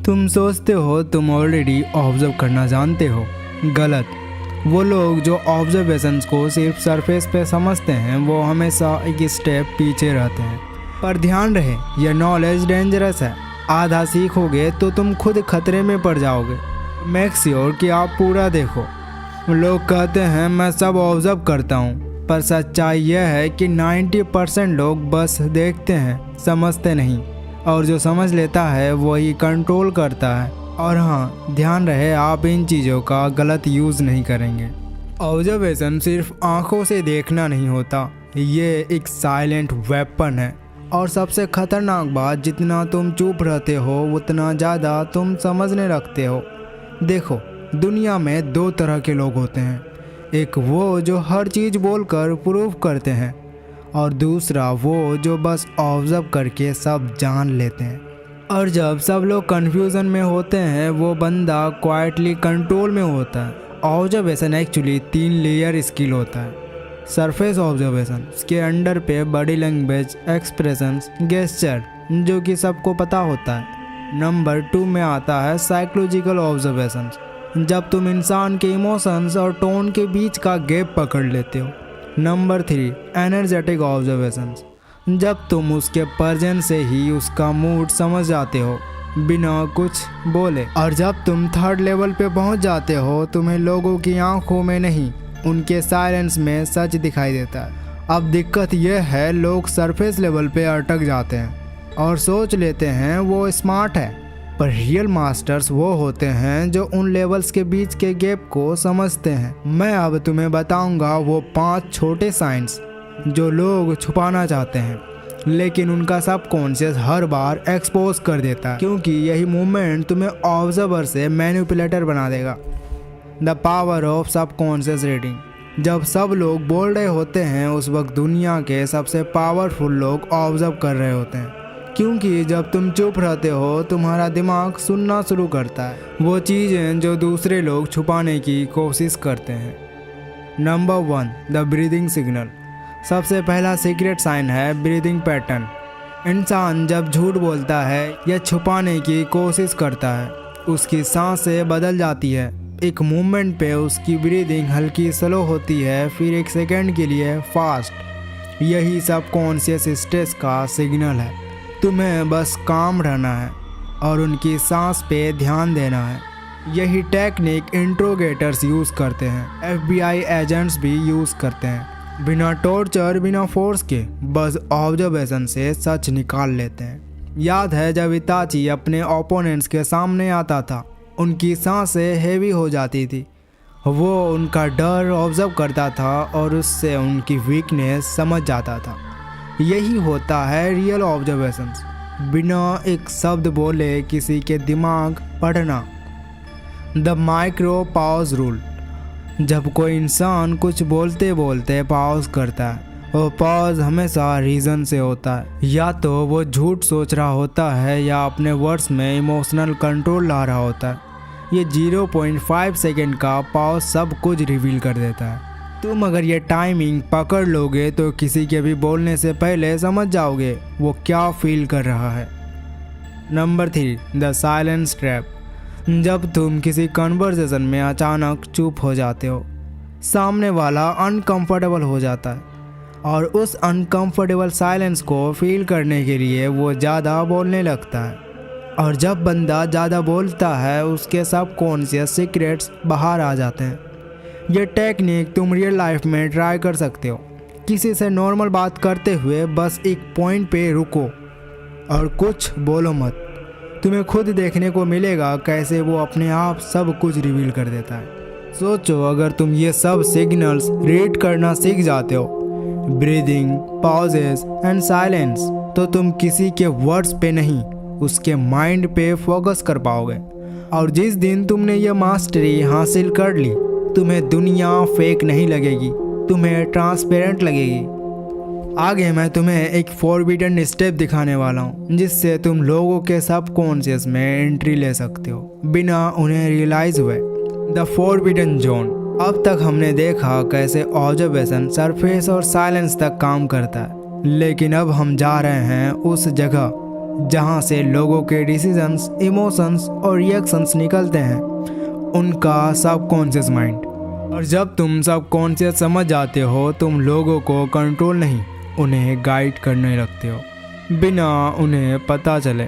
तुम सोचते हो तुम ऑलरेडी ऑब्जर्व करना जानते हो। गलत। वो लोग जो ऑब्जर्वेशंस को सिर्फ सरफेस पे समझते हैं वो हमेशा एक स्टेप पीछे रहते हैं। पर ध्यान रहे, यह नॉलेज डेंजरस है। आधा सीखोगे तो तुम खुद खतरे में पड़ जाओगे। मेक श्योर कि आप पूरा देखो। लोग कहते हैं मैं सब ऑब्जर्व करता हूँ, पर सच्चाई यह है कि 90% लोग बस देखते हैं, समझते नहीं। और जो समझ लेता है वही कंट्रोल करता है। और हाँ, ध्यान रहे आप इन चीज़ों का गलत यूज़ नहीं करेंगे। ऑब्जर्वेशन सिर्फ आंखों से देखना नहीं होता, ये एक साइलेंट वेपन है। और सबसे खतरनाक बात, जितना तुम चुप रहते हो उतना ज़्यादा तुम समझने लगते हो। देखो, दुनिया में दो तरह के लोग होते हैं। एक वो जो हर चीज़ बोलकर प्रूव करते हैं, और दूसरा वो जो बस ऑब्जर्व करके सब जान लेते हैं। और जब सब लोग कन्फ्यूज़न में होते हैं वो बंदा क्वाइटली कंट्रोल में होता है। ऑब्जर्वेशन एक्चुअली 3 लेयर स्किल होता है। सरफेस ऑब्जर्वेशन, इसके अंडर पे बॉडी लैंग्वेज, एक्सप्रेशंस, गेस्चर, जो कि सबको पता होता है। नंबर 2 में आता है साइकोलॉजिकल ऑब्जर्वेशंस, जब तुम इंसान के इमोशंस और टोन के बीच का गैप पकड़ लेते हो। नंबर 3 एनर्जेटिक ऑब्जर्वेशंस, जब तुम उसके प्रेजेंस से ही उसका मूड समझ जाते हो बिना कुछ बोले। और जब तुम 3rd लेवल पे पहुंच जाते हो, तुम्हें लोगों की आंखों में नहीं, उनके साइलेंस में सच दिखाई देता है। अब दिक्कत यह है, लोग सरफेस लेवल पे अटक जाते हैं और सोच लेते हैं वो स्मार्ट है। पर रियल मास्टर्स वो होते हैं जो उन लेवल्स के बीच के गैप को समझते हैं। मैं अब तुम्हें बताऊंगा वो 5 छोटे साइंस जो लोग छुपाना चाहते हैं, लेकिन उनका सबकॉन्शियस हर बार एक्सपोज कर देता है, क्योंकि यही मूवमेंट तुम्हें ऑब्जर्वर से मैनिपुलेटर बना देगा। The power of subconscious reading. जब सब लोग बोल रहे होते हैं उस वक्त दुनिया के सबसे पावरफुल लोग ऑब्जर्व कर रहे होते हैं, क्योंकि जब तुम चुप रहते हो तुम्हारा दिमाग सुनना शुरू करता है वो चीज़ें जो दूसरे लोग छुपाने की कोशिश करते हैं। Number 1 the breathing signal. सबसे पहला सीक्रेट साइन है ब्रीदिंग पैटर्न। इंसान जब झूठ बोलता है या छुपाने की कोशिश करता है, उसकी सांसें बदल जाती है। एक मूवमेंट पे उसकी ब्रीदिंग हल्की स्लो होती है, फिर एक सेकंड के लिए फास्ट। यही सबकॉन्शियस स्ट्रेस का सिग्नल है। तुम्हें बस काम रहना है और उनकी सांस पे ध्यान देना है। यही टेक्निक इंट्रोगेटर्स यूज़ करते हैं, FBI एजेंट्स भी यूज़ करते हैं। बिना टॉर्चर, बिना फोर्स के, बस ऑब्जर्वेशन से सच निकाल लेते हैं। याद है जब इताची अपने ओपोनेंट्स के सामने आता था, उनकी सांसें हेवी हो जाती थी। वो उनका डर ऑब्जर्व करता था और उससे उनकी वीकनेस समझ जाता था। यही होता है रियल ऑब्जर्वेशंस, बिना एक शब्द बोले किसी के दिमाग पढ़ना। The micro pause rule. जब कोई इंसान कुछ बोलते बोलते पॉज करता है, वो पॉज हमेशा रीज़न से होता है। या तो वो झूठ सोच रहा होता है या अपने वर्ड्स में इमोशनल कंट्रोल ला रहा होता है। ये 0.5 सेकेंड का पॉज सब कुछ रिवील कर देता है। तुम अगर ये टाइमिंग पकड़ लोगे तो किसी के भी बोलने से पहले समझ जाओगे वो क्या फील कर रहा है। Number 3 the silence trap. जब तुम किसी कन्वर्सेशन में अचानक चुप हो जाते हो, सामने वाला अनकंफर्टेबल हो जाता है और उस अनकंफर्टेबल साइलेंस को फील करने के लिए वो ज़्यादा बोलने लगता है। और जब बंदा ज़्यादा बोलता है उसके सबकॉन्शियस सीक्रेट्स बाहर आ जाते हैं। ये टेक्निक तुम रियल लाइफ में ट्राई कर सकते हो। किसी से नॉर्मल बात करते हुए बस एक पॉइंट पे रुको और कुछ बोलो मत। तुम्हें खुद देखने को मिलेगा कैसे वो अपने आप सब कुछ रिवील कर देता है। सोचो, अगर तुम ये सब सिग्नल्स रीड करना सीख जाते हो, ब्रीदिंग, पॉजेस एंड साइलेंस, तो तुम किसी के वर्ड्स पे नहीं, उसके माइंड पे फोकस कर पाओगे। और जिस दिन तुमने ये मास्टरी हासिल कर ली, तुम्हें दुनिया फेक नहीं लगेगी, तुम्हें ट्रांसपेरेंट लगेगी। आगे मैं तुम्हें एक फॉरबिडन स्टेप दिखाने वाला हूँ, जिससे तुम लोगों के सबकॉन्शियस में एंट्री ले सकते हो बिना उन्हें रियलाइज हुए। The forbidden zone. अब तक हमने देखा कैसे ऑब्जर्वेशन सरफेस और साइलेंस तक काम करता है, लेकिन अब हम जा रहे हैं उस जगह जहाँ से लोगों के डिसीजंस, इमोशंस और रिएक्शंस निकलते हैं, उनका सबकॉन्शियस माइंड। और जब तुम सबकॉन्शियस समझ जाते हो, तुम लोगों को कंट्रोल नहीं, उन्हें गाइड करने लगते हो बिना उन्हें पता चले।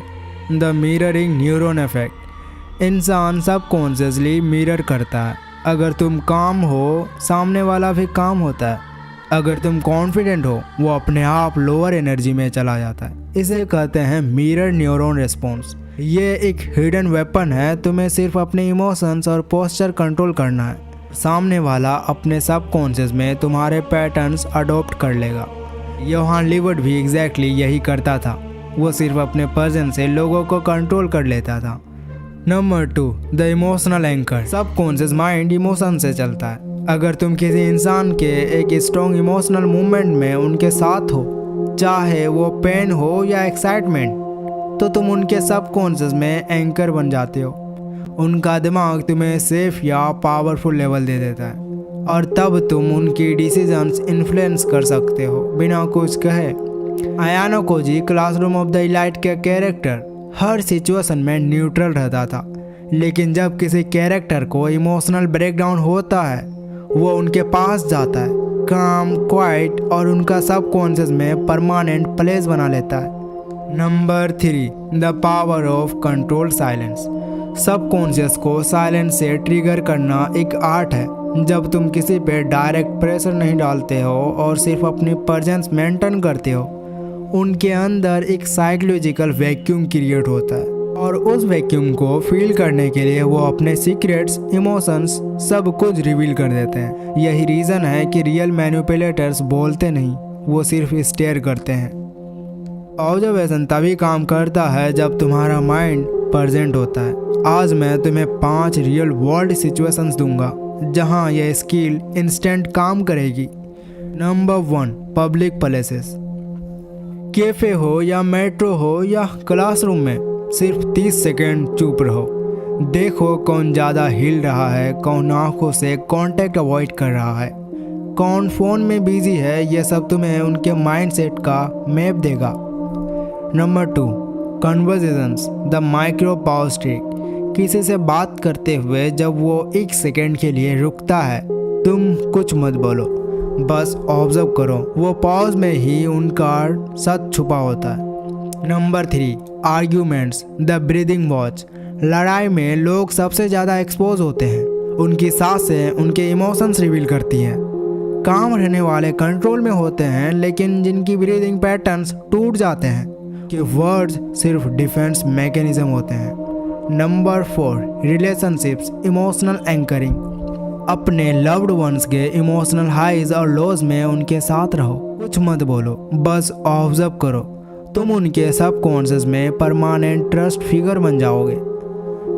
The mirroring neuron effect. इंसान सबकॉन्शियसली मिरर करता है। अगर तुम काम हो, सामने वाला भी काम होता है। अगर तुम कॉन्फिडेंट हो, वो अपने आप लोअर एनर्जी में चला जाता है। इसे कहते हैं मिरर न्यूरॉन रिस्पॉन्स। ये एक हिडन वेपन है। तुम्हें सिर्फ अपने इमोशंस और पोस्चर कंट्रोल करना है। सामने वाला अपने सबकॉन्शियस में तुम्हारे पैटर्न्स अडॉप्ट कर लेगा। योहान लीवर्ट भी एग्जैक्टली यही करता था। वो सिर्फ अपने पर्सन से लोगों को कंट्रोल कर लेता था। Number 2, the emotional anchor. Subconscious mind emotion से चलता है। अगर तुम किसी इंसान के एक स्ट्रॉन्ग इमोशनल मूवमेंट में उनके साथ हो, चाहे वो पेन हो या एक्साइटमेंट, तो तुम उनके सबकॉन्शियस में एंकर बन जाते हो। उनका दिमाग तुम्हें सेफ या पावरफुल लेवल दे देता है और तब तुम उनकी डिसीजंस इन्फ्लुएंस कर सकते हो बिना कुछ कहे। Ayanokoji, classroom of the elite के कैरेक्टर, हर सिचुएशन में न्यूट्रल रहता था, लेकिन जब किसी कैरेक्टर को इमोशनल ब्रेकडाउन होता है, वो उनके पास जाता है, काम, क्वाइट और उनका सबकॉन्शियस में परमानेंट प्लेस बना लेता है। Number 3, the power of control silence. Subconscious को साइलेंस से ट्रिगर करना एक आर्ट है। जब तुम किसी पे डायरेक्ट प्रेशर नहीं डालते हो और सिर्फ अपनी प्रेजेंस मेंटेन करते हो, उनके अंदर एक साइकोलॉजिकल वैक्यूम क्रिएट होता है और उस वैक्यूम को फील करने के लिए वो अपने सीक्रेट्स, इमोशंस सब कुछ रिवील कर देते हैं। यही रीज़न है कि रियल मैनिपुलेटर्स बोलते नहीं, वो सिर्फ स्टेयर करते हैं। ऑब्जर्वेशन तभी काम करता है जब तुम्हारा माइंड प्रेजेंट होता है। आज मैं तुम्हें 5 रियल वर्ल्ड सिचुएशंस दूंगा जहां यह स्किल इंस्टेंट काम करेगी। Number 1, public places. कैफे हो या मेट्रो हो या क्लासरूम में, सिर्फ 30 सेकेंड चुप रहो। देखो कौन ज़्यादा हिल रहा है, कौन आंखों से कांटेक्ट अवॉइड कर रहा है, कौन फ़ोन में बिजी है। यह सब तुम्हें उनके माइंडसेट का मैप देगा। Number 2, conversations, the micro pause trick. किसी से बात करते हुए जब वो 1 सेकेंड के लिए रुकता है, तुम कुछ मत बोलो, बस ऑब्जर्व करो। वो पॉज में ही उनका सच छुपा होता है। Number 3, arguments, the breathing watch. लड़ाई में लोग सबसे ज़्यादा एक्सपोज होते हैं। उनकी सांसें उनके इमोशंस रिवील करती हैं। काम रहने वाले कंट्रोल में होते हैं, लेकिन जिनकी ब्रीदिंग पैटर्न्स टूट जाते हैं कि वर्ड्स सिर्फ डिफेंस मैकेनिज्म होते हैं। Number 4, relationships, emotional anchoring. अपने लव्ड वंस के इमोशनल हाइज और लोज में उनके साथ रहो। कुछ मत बोलो, बस ऑब्जर्व करो। तुम उनके सबकॉन्शियस में परमानेंट ट्रस्ट फिगर बन जाओगे।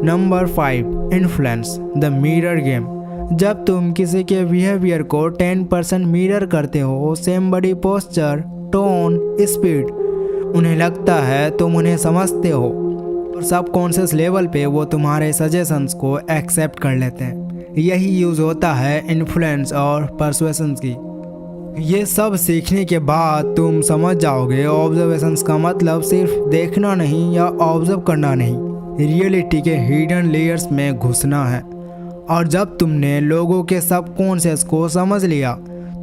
Number 5, influence, the mirror game. जब तुम किसी के बिहेवियर को 10% मिरर करते हो, same body posture, tone, speed, उन्हें लगता है तुम उन्हें समझते हो और सबकॉन्शियस लेवल पे वो तुम्हारे सजेशंस को एक्सेप्ट कर लेते हैं। यही यूज़ होता है इन्फ्लुएंस और परसुएशन की। ये सब सीखने के बाद तुम समझ जाओगे ऑब्जर्वेशंस का मतलब सिर्फ देखना नहीं या ऑब्जर्व करना नहीं, रियलिटी के हिडन लेयर्स में घुसना है। और जब तुमने लोगों के सबकॉन्शियस को समझ लिया,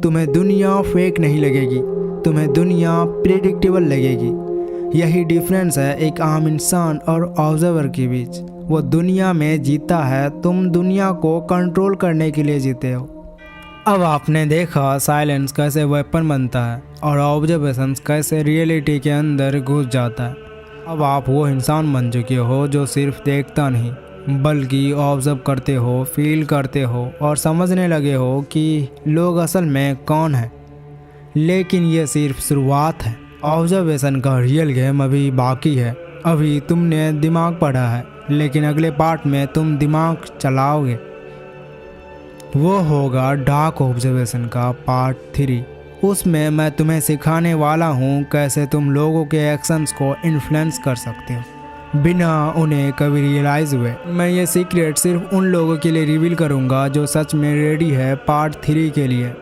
तुम्हें दुनिया फेक नहीं लगेगी, तुम्हें दुनिया प्रेडिक्टेबल लगेगी। यही डिफरेंस है एक आम इंसान और ऑब्जर्वर के बीच। वो दुनिया में जीता है, तुम दुनिया को कंट्रोल करने के लिए जीते हो। अब आपने देखा साइलेंस कैसे वेपन बनता है और ऑब्जर्वेशंस कैसे रियलिटी के अंदर घुस जाता है। अब आप वो इंसान बन चुके हो जो सिर्फ देखता नहीं बल्कि ऑब्जर्व करते हो, फील करते हो और समझने लगे हो कि लोग असल में कौन है। लेकिन ये सिर्फ शुरुआत है। ऑब्जर्वेशन का रियल गेम अभी बाकी है। अभी तुमने दिमाग पढ़ा है, लेकिन अगले पार्ट में तुम दिमाग चलाओगे। वो होगा डार्क ऑब्जर्वेशन का पार्ट 3। उसमें मैं तुम्हें सिखाने वाला हूँ कैसे तुम लोगों के एक्शंस को इन्फ्लुएंस कर सकते हो बिना उन्हें कभी रियलाइज हुए। मैं ये सीक्रेट सिर्फ उन लोगों के लिए रिवील करूँगा जो सच में रेडी है पार्ट 3 के लिए।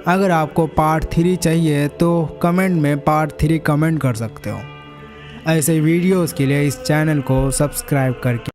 अगर आपको पार्ट 3 चाहिए तो कमेंट में पार्ट 3 कमेंट कर सकते हो। ऐसे वीडियोस के लिए इस चैनल को सब्सक्राइब करके